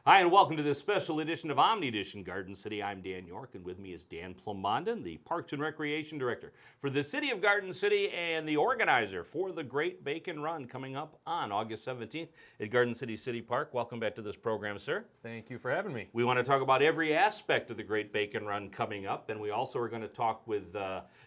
Hi, and welcome to this special edition of Omni Edition Garden City. I'm Dan York, and with me is Dan Plamondon, the Parks and Recreation Director for the City of Garden City and the organizer for the Great Bacon Run coming up on August 17th at Garden City City Park. Welcome back to this program, sir. Thank you for having me. We want to talk about every aspect of the Great Bacon Run coming up, and we also are going to talk with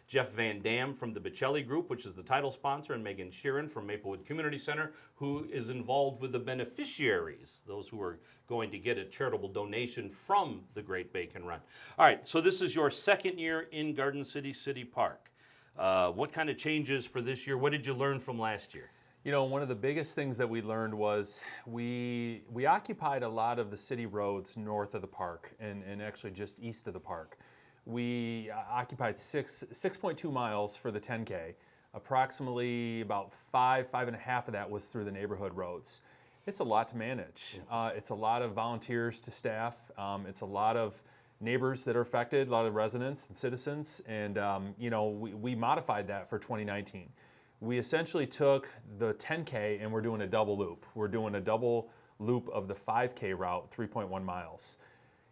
Jeff Van Dam from the Bocelli Group, which is the title sponsor, and Megan Sheeran from Maplewood Community Center, who is involved with the beneficiaries, those who are going to get a charitable donation from the Great Bacon Run. All right, so this is your second year in Garden City City Park. What kind of changes for this year? What did you learn from last year? You know, one of the biggest things that we learned was we occupied a lot of the city roads north of the park and actually just east of the park. We occupied 6.2 miles for the 10K. Approximately about five and a half of that was through the neighborhood roads. It's a lot to manage. It's a lot of volunteers to staff. It's a lot of neighbors that are affected, a lot of residents and citizens. And, you know, we modified that for 2019. We essentially took the 10K and we're doing a double loop. We're doing a double loop of the 5K route, 3.1 miles.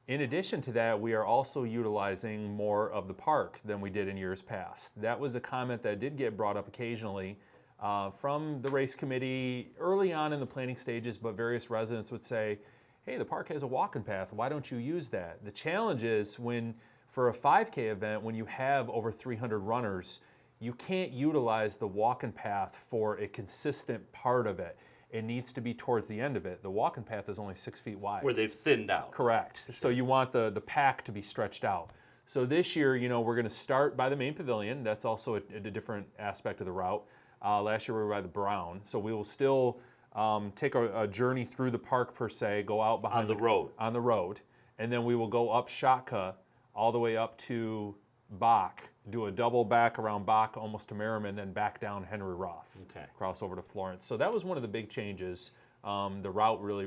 In addition to that, we are also utilizing more of the park than we did in years past. That was a comment that did get brought up occasionally from the race committee early on in the planning stages, but various residents would say, hey, the park has a walking path, why don't you use that? The challenge is for a 5K event, when you have over 300 runners, you can't utilize the walking path for a consistent part of it. It needs to be towards the end of it. The walking path is only 6 feet wide. Where they've thinned out. Correct. Sure. So you want the pack to be stretched out. So this year, you know, we're going to start by the main pavilion. That's also a different aspect of the route. Last year we were by the Brown. So we will still take a journey through the park per se, go out behind on the road, and then we will go up Shatka all the way up to Bach, do a double back around Bach almost to Merriman, then back down Henry Roth, cross over to Florence. So that was one of the big changes. The route really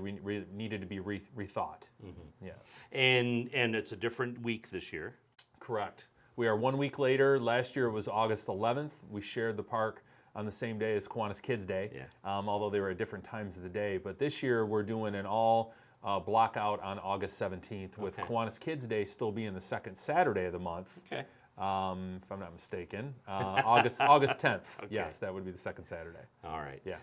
needed to be rethought. Mm-hmm. Yeah. And it's a different week this year. Correct. We are 1 week later. Last year was August 11th. We shared the park on the same day as Kiwanis Kids Day, although they were at different times of the day. But this year we're doing an all block out on August 17th, with Kiwanis Kids Day still being the second Saturday of the month. Okay. If I'm not mistaken, August 10th. Okay. Yes, that would be the second Saturday. All right. Yeah.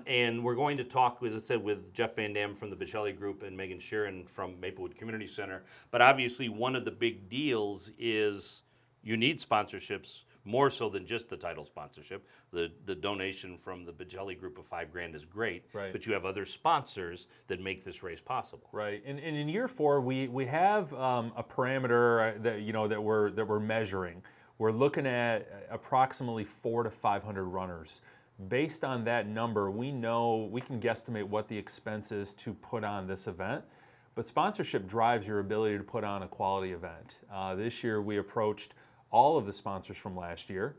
And we're going to talk, as I said, with Jeff Van Dam from the Bocelli Group and Megan Sheeran from Maplewood Community Center. But obviously, one of the big deals is you need sponsorships, more so than just the title sponsorship. The donation from the Bocelli Group of $5,000 is great, right, but you have other sponsors that make this race possible. Right, and in year 4, we have a parameter that we're measuring. We're looking at approximately 400 to 500 runners. Based on that number, we know we can guesstimate what the expense is to put on this event. But sponsorship drives your ability to put on a quality event. This year we approached all of the sponsors from last year,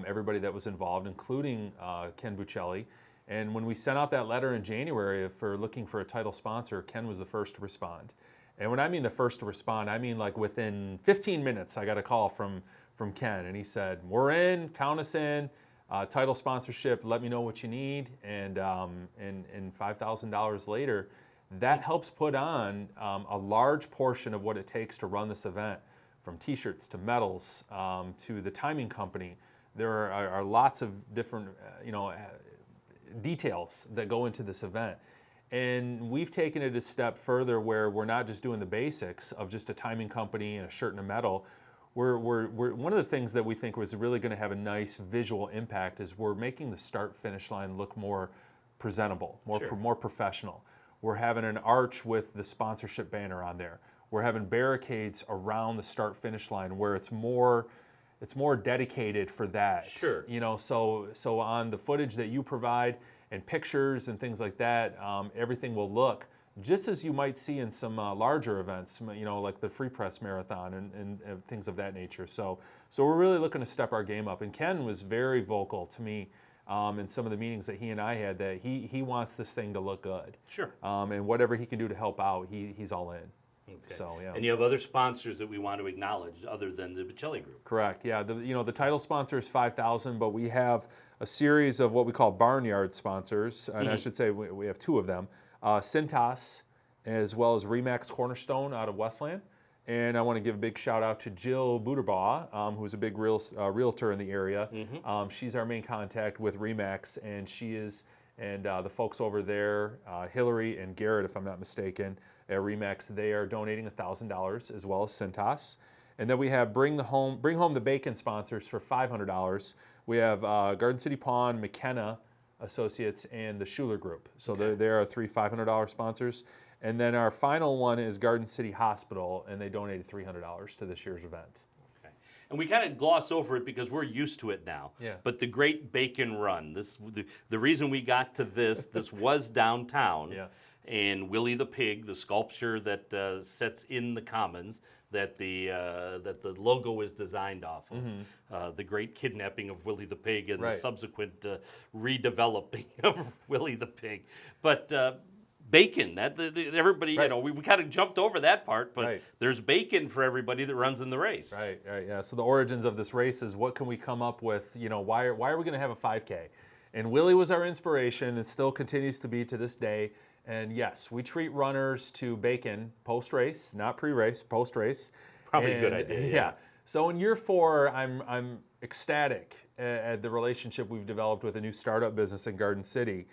everybody that was involved, including Ken Bocelli. And when we sent out that letter in January for looking for a title sponsor, Ken was the first to respond. And when I mean the first to respond, I mean like within 15 minutes, I got a call from Ken, and he said, we're in, count us in, title sponsorship, let me know what you need. And $5,000 later, that helps put on a large portion of what it takes to run this event. From t-shirts to medals to the timing company. There are lots of different details that go into this event. And we've taken it a step further where we're not just doing the basics of just a timing company and a shirt and a medal. We're one of the things that we think was really going to have a nice visual impact is we're making the start-finish line look more presentable, more professional. We're having an arch with the sponsorship banner on there. We're having barricades around the start-finish line where it's more dedicated for that. Sure. You know, so on the footage that you provide and pictures and things like that, everything will look just as you might see in some larger events, you know, like the Free Press Marathon and things of that nature. So we're really looking to step our game up. And Ken was very vocal to me in some of the meetings that he and I had that he wants this thing to look good. Sure. And whatever he can do to help out, he's all in. Okay. So, yeah. And you have other sponsors that we want to acknowledge other than the Bocelli Group. Correct. Yeah. The title sponsor is $5,000, but we have a series of what we call barnyard sponsors, and I should say we have two of them, Cintas as well as Remax Cornerstone out of Westland. And I want to give a big shout out to Jill Buderbaugh, who's a big realtor in the area. She's our main contact with Remax, and the folks over there, Hillary and Garrett, if I'm not mistaken, at Remax, they are donating $1,000 as well as Cintas. And then we have Bring Home the Bacon sponsors for $500. We have Garden City Pawn, McKenna Associates, and the Schuler Group. So there are three $500 sponsors. And then our final one is Garden City Hospital, and they donated $300 to this year's event. Okay. And we kind of gloss over it because we're used to it now. Yeah. But the Great Bacon Run, the reason we got to this was downtown. Yes. And Willie the Pig, the sculpture that sits in the Commons, that the logo is designed off of. The great kidnapping of Willie the Pig and the subsequent redeveloping of Willie the Pig. But bacon, everybody, we kind of jumped over that part, but there's bacon for everybody that runs in the race. Right, yeah. So the origins of this race is what can we come up with, why are we going to have a 5K? And Willie was our inspiration and still continues to be to this day. And yes, we treat runners to bacon post-race, not pre-race, post-race. Probably a good idea. Yeah. So in year 4, I'm ecstatic at the relationship we've developed with a new startup business in Garden City.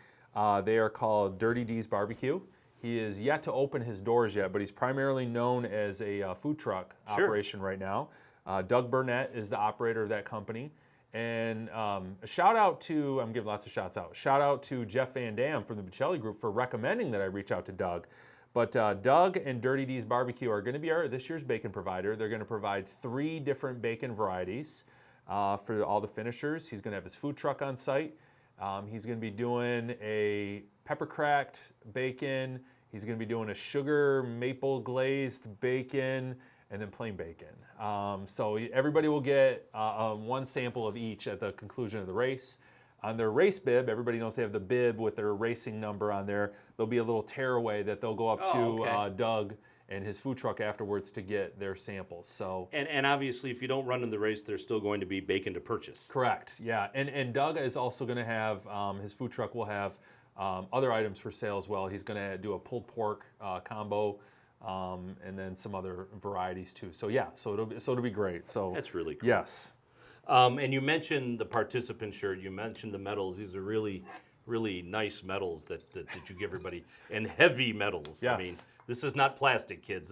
They are called Dirty D's Barbecue. He is yet to open his doors yet, but he's primarily known as a food truck operation right now. Doug Burnett is the operator of that company. And a shout out to, I'm giving lots of shouts out, shout out to Jeff Van Dam from the Bocelli Group for recommending that I reach out to Doug. But Doug and Dirty D's Barbecue are going to be this year's bacon provider. They're going to provide 3 different bacon varieties for all the finishers. He's going to have his food truck on site. He's going to be doing a pepper cracked bacon. He's going to be doing a sugar maple glazed bacon, and then plain bacon. So everybody will get one sample of each at the conclusion of the race. On their race bib, everybody knows they have the bib with their racing number on there. There'll be a little tearaway that they'll go up to Doug and his food truck afterwards to get their samples. So and obviously, if you don't run in the race, there's still going to be bacon to purchase. Correct, yeah. And Doug is also going to have, his food truck will have other items for sale as well. He's going to do a pulled pork combo, and then some other varieties too. So yeah, so it'll be great. So that's really cool. Yes. And you mentioned the participant shirt. You mentioned the medals. These are really, really nice medals that you give everybody, and heavy medals. Yes. I mean, this is not plastic, kids.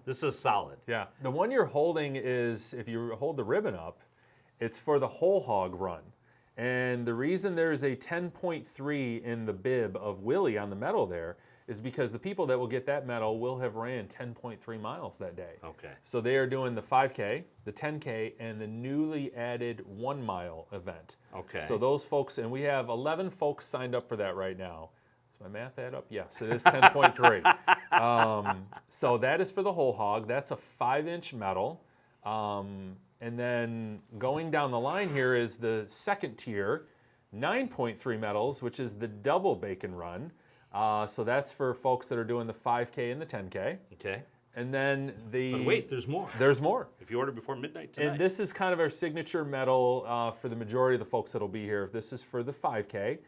This is solid. Yeah. The one you're holding is, if you hold the ribbon up, it's for the whole hog run. And the reason there's a 10.3 in the bib of Willie on the medal there is because the people that will get that medal will have ran 10.3 miles that day. Okay. So they are doing the 5K, the 10K, and the newly added 1 mile event. Okay. So those folks, and we have 11 folks signed up for that right now. Does my math add up? Yes, it is 10.3. So that is for the whole hog. That's a 5-inch medal. And then going down the line here is the second tier, 9.3 medals, which is the double bacon run. So that's for folks that are doing the 5K and the 10K. Okay. And then But wait, there's more. There's more. If you order before midnight tonight. And this is kind of our signature medal for the majority of the folks that'll be here. This is for the 5K.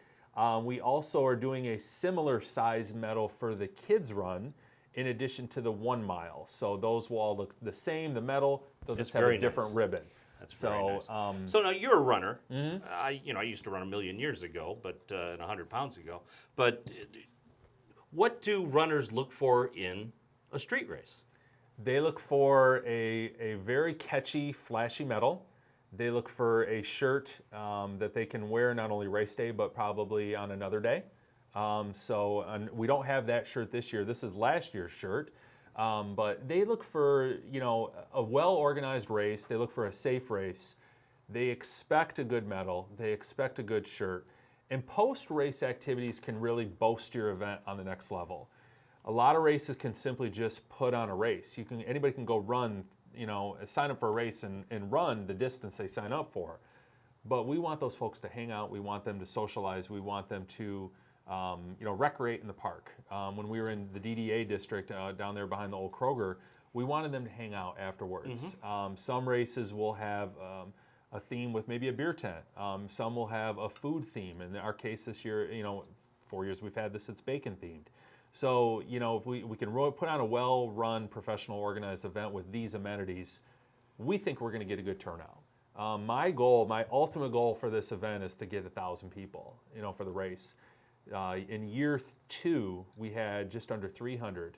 We also are doing a similar size medal for the kids run, in addition to the 1 mile. So those will all look the same. The medal, they'll just have a different ribbon. That's very nice. So now you're a runner. I used to run 1,000,000 years ago, but 100 pounds ago. But what do runners look for in a street race? They look for a very catchy, flashy medal. They look for a shirt that they can wear not only race day, but probably on another day. So we don't have that shirt this year. This is last year's shirt. But they look for, a well-organized race. They look for a safe race. They expect a good medal. They expect a good shirt. And post-race activities can really boast your event on the next level. A lot of races can simply just put on a race. Anybody can go run, sign up for a race and run the distance they sign up for. But we want those folks to hang out. We want them to socialize. We want them to recreate in the park. When we were in the DDA district down there behind the old Kroger, we wanted them to hang out afterwards. Some races will have a theme with maybe a beer tent. Some will have a food theme. In our case this year, 4 years we've had this, it's bacon themed. So, if we can put on a well-run, professional, organized event with these amenities, we think we're going to get a good turnout. My ultimate goal for this event is to get 1,000 people, for the race. In year 2, we had just under 300.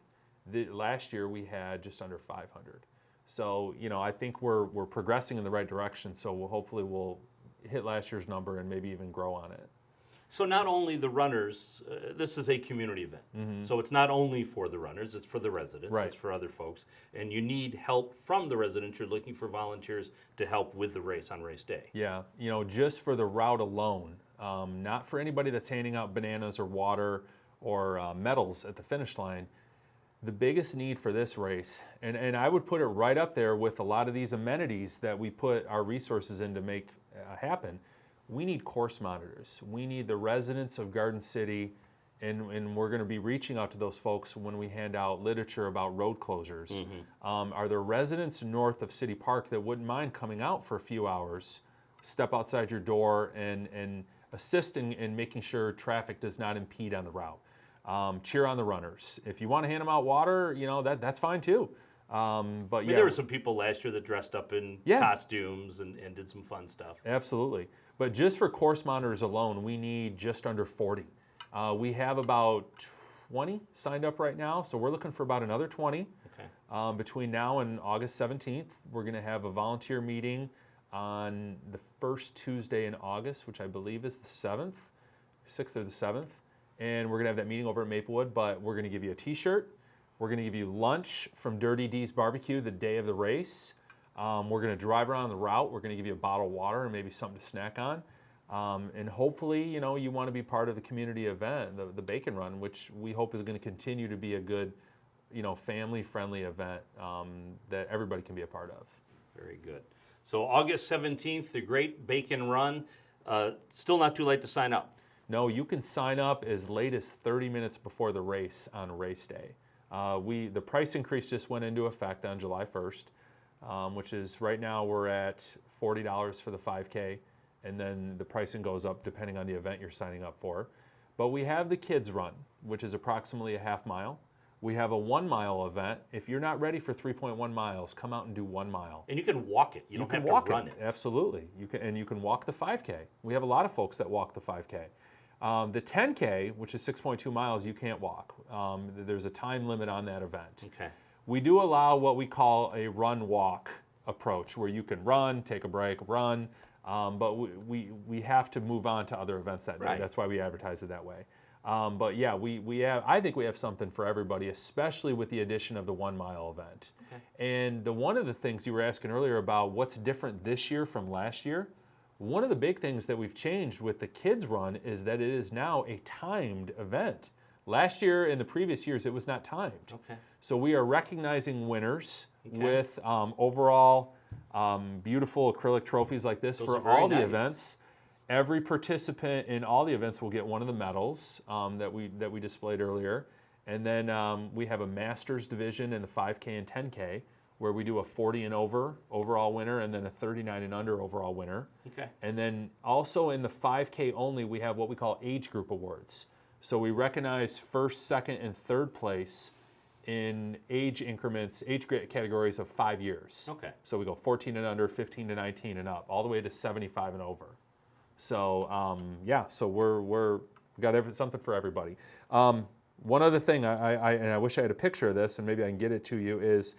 Last year, we had just under 500. So, I think we're progressing in the right direction. So hopefully we'll hit last year's number and maybe even grow on it. So not only the runners, this is a community event. So it's not only for the runners, it's for the residents, Right. It's for other folks. And you need help from the residents. You're looking for volunteers to help with the race on race day. Yeah, just for the route alone, not for anybody that's handing out bananas or water or medals at the finish line. The biggest need for this race, and I would put it right up there with a lot of these amenities that we put our resources in to make happen. We need course monitors. We need the residents of Garden City, and we're going to be reaching out to those folks when we hand out literature about road closures. Are there residents north of City Park that wouldn't mind coming out for a few hours, step outside your door, and assist in making sure traffic does not impede on the route? Cheer on the runners. If you want to hand them out water, that's fine too. But There were some people last year that dressed up in costumes and did some fun stuff. Absolutely. But just for course monitors alone, we need just under 40. We have about 20 signed up right now, so we're looking for about another 20. Okay. Between now and August 17th, we're going to have a volunteer meeting on the first Tuesday in August, which I believe is the 7th, 6th or the 7th. And we're going to have that meeting over at Maplewood, but we're going to give you a t-shirt. We're going to give you lunch from Dirty D's Barbecue the day of the race. We're going to drive around the route. We're going to give you a bottle of water and maybe something to snack on. And hopefully, you want to be part of the community event, the Bacon Run, which we hope is going to continue to be a good, family-friendly event that everybody can be a part of. Very good. So August 17th, the Great Bacon Run. Still not too late to sign up. No, you can sign up as late as 30 minutes before the race on race day. The price increase just went into effect on July 1st, which is right now we're at $40 for the 5K, and then the pricing goes up depending on the event you're signing up for. But we have the kids run, which is approximately a half mile. We have a 1 mile event. If you're not ready for 3.1 miles, come out and do 1 mile. And you can walk it. You don't have to run it. Absolutely. You can walk the 5K. We have a lot of folks that walk the 5K. The 10K, which is 6.2 miles, you can't walk. There's a time limit on that event. Okay. We do allow what we call a run-walk approach, where you can run, take a break, run, but we have to move on to other events that day. Right. That's why we advertise it that way. But yeah, I think we have something for everybody, especially with the addition of the 1 mile event. Okay. And one of the things you were asking earlier about what's different this year from last year, one of the big things that we've changed with the kids run is that it is now a timed event. Last year and the previous years, it was not timed. Okay. So we are recognizing winners with overall beautiful acrylic trophies like this. Those for all the events. Every participant in all the events will get one of the medals that we displayed earlier. And then we have a masters division in the 5K and 10K, where we do a 40 and over overall winner and then a 39 and under overall winner. Okay. And then also in the 5K only, we have what we call age group awards. So we recognize first, second, and third place in age increments, age categories of 5 years. Okay. So we go 14 and under, 15 to 19 and up, all the way to 75 and over. So so we got something for everybody. One other thing, I wish I had a picture of this, and maybe I can get it to you, is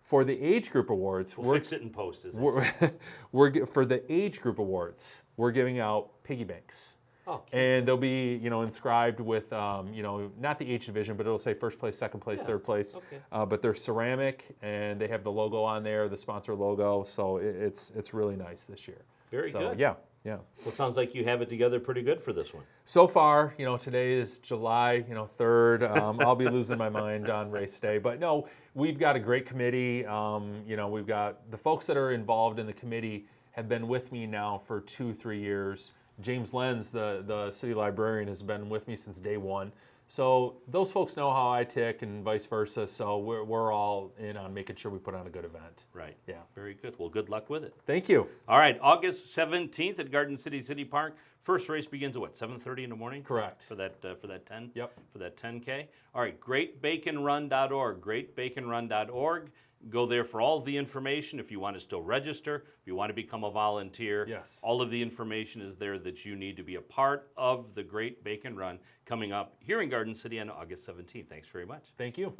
for the age group awards, we'll fix it in post. For the age group awards, we're giving out piggy banks. Oh, and they'll be, inscribed with, not the H division, but it'll say first place, second place, third place. Okay. But they're ceramic, and they have the logo on there, the sponsor logo. So it's really nice this year. Very good. Yeah. Well, it sounds like you have it together pretty good for this one. So far, today is July, 3rd. I'll be losing my mind on race day. But no, we've got a great committee. We've got the folks that are involved in the committee have been with me now for 2-3 years. James Lenz, the city librarian, has been with me since day one. So those folks know how I tick and vice versa. So we're all in on making sure we put on a good event. Right. Yeah. Very good. Well, good luck with it. Thank you. All right, August 17th at Garden City City Park. First race begins at what, 7:30 in the morning? Correct. For that 10? Yep. For that 10K. All right, greatbaconrun.org, greatbaconrun.org. Go there for all the information if you want to still register, if you want to become a volunteer. Yes. All of the information is there that you need to be a part of the Great Bacon Run coming up here in Garden City on August 17th. Thanks very much. Thank you.